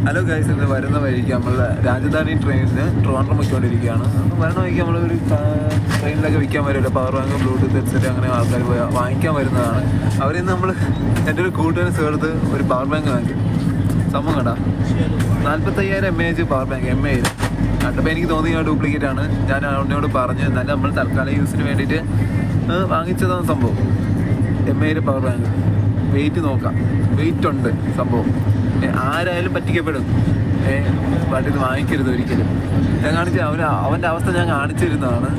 Hello guys, ഇന്ന് വരുന്ന വഴിക്ക് നമ്മൾ രാജധാനി ട്രെയിനിന് ട്രിവാൻഡ്രം പൊയ്ക്കൊണ്ടിരിക്കുകയാണ്. അപ്പോൾ വരുന്ന വഴിക്ക് നമ്മളൊരു ട്രെയിനിലൊക്കെ വിൽക്കാൻ വരുമല്ലോ, പവർ ബാങ്ക്, ബ്ലൂടൂത്ത് ഹെഡ്സെറ്റ്, അങ്ങനെ ആൾക്കാർ പോയി വാങ്ങിക്കാൻ വരുന്നതാണ്. അവരിൽ നിന്ന് നമ്മൾ എൻ്റെ ഒരു കൂട്ടുകാരൻ ചേർത്ത് ഒരു പവർ ബാങ്ക് വാങ്ങി. സംഭവം കേട്ടാ 45,000 mAh പവർ ബാങ്ക്, കണ്ടപ്പോൾ എനിക്ക് തോന്നി ആ ഡ്യൂപ്ലിക്കേറ്റ് ആണ്. ഞാൻ അവനോട് പറഞ്ഞു, എന്നാലും നമ്മൾ തൽക്കാലം യൂസിന് വേണ്ടിയിട്ട് വാങ്ങിച്ചതാണ് സംഭവം. mAh power bank. വെയിറ്റ് നോക്കാം, വെയിറ്റ് ഉണ്ട് സംഭവം. ആരായാലും പറ്റിക്കപ്പെടും. ബട്ട് ഇത് വാങ്ങിക്കരുത് ഒരിക്കലും. ഞാൻ കാണിച്ച അവൻ്റെ അവസ്ഥ ഞാൻ കാണിച്ചിരുന്നതാണ്.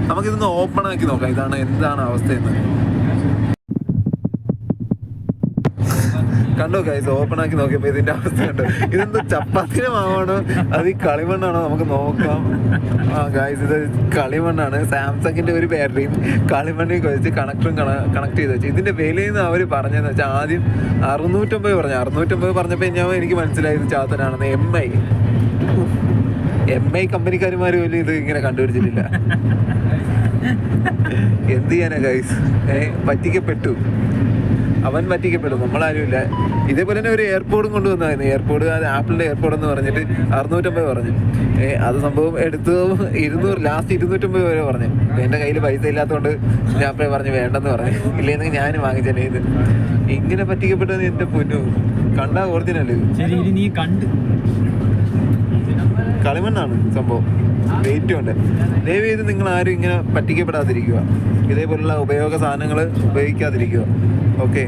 നമുക്കിതൊന്ന് ഓപ്പൺ ആക്കി നോക്കാം, എന്താണ് അവസ്ഥയെന്ന്. കണ്ടോ ഗൈസ്, ഓപ്പൺ ആക്കി നോക്കിയപ്പോൾ ഇതിൻ്റെ അവസ്ഥ ഉണ്ട്. ഇതെന്തോ ചപ്പാത്തിന് മാവാണോ അത് ഈ കളിമണ്ണാണോ നമുക്ക് നോക്കാം. ഗൈസ്, ഇത് കളിമണ്ണാണ്. സാംസങ്ങിൻ്റെ ഒരു ബാറ്ററിയും കളിമണ്ണിൽ വെച്ച് കണക്ടറും കണക്ട് ചെയ്ത് വെച്ച്. ഇതിൻ്റെ വിലയെന്ന് അവർ പറഞ്ഞതെന്ന് വെച്ചാൽ ആദ്യം 650 പറഞ്ഞു. 650 പറഞ്ഞപ്പോൾ എനിക്ക് മനസ്സിലായത് ചാത്തനാണെന്ന്. MI കമ്പനിക്കാരുമാർ പോലും ഇത് ഇങ്ങനെ കണ്ടുപിടിച്ചിട്ടില്ല. എന്ത് ചെയ്യാനാ ഗൈസ്, പറ്റിക്കപ്പെട്ടു. അവൻ പറ്റിക്കപ്പെടും, നമ്മളാരുമില്ല. ഇതേപോലെ തന്നെ ഒരു എയർപോർട്ടും കൊണ്ടുവന്നായിരുന്നു. എയർപോർട്ട്, ആപ്പിളിൻ്റെ എയർപോർട്ട് എന്ന് പറഞ്ഞിട്ട് 650 പറഞ്ഞു. അത് സംഭവം എടുത്തു 200, ലാസ്റ്റ് 250 വരെ പറഞ്ഞു. എൻ്റെ കയ്യിൽ പൈസ ഇല്ലാത്തതുകൊണ്ട് ഞാൻ അപ്പഴേ പറഞ്ഞു വേണ്ടെന്ന് പറഞ്ഞു. ഇല്ലെങ്കിൽ ഞാൻ വാങ്ങിച്ചേ. ഇത് ഇങ്ങനെ പറ്റിക്കപ്പെട്ടത് എൻ്റെ പൊന്നു. കണ്ടാ ഒറിജിനൽ കളിമണ്ണാണ് സംഭവം. വെയിറ്റും ഉണ്ട്. ദയവ് ചെയ്ത് നിങ്ങൾ ആരും ഇങ്ങനെ പറ്റിക്കപ്പെടാതിരിക്കുക. ഇതേപോലുള്ള ഉപയോഗ സാധനങ്ങൾ ഉപയോഗിക്കാതിരിക്കുക. ഓക്കെ.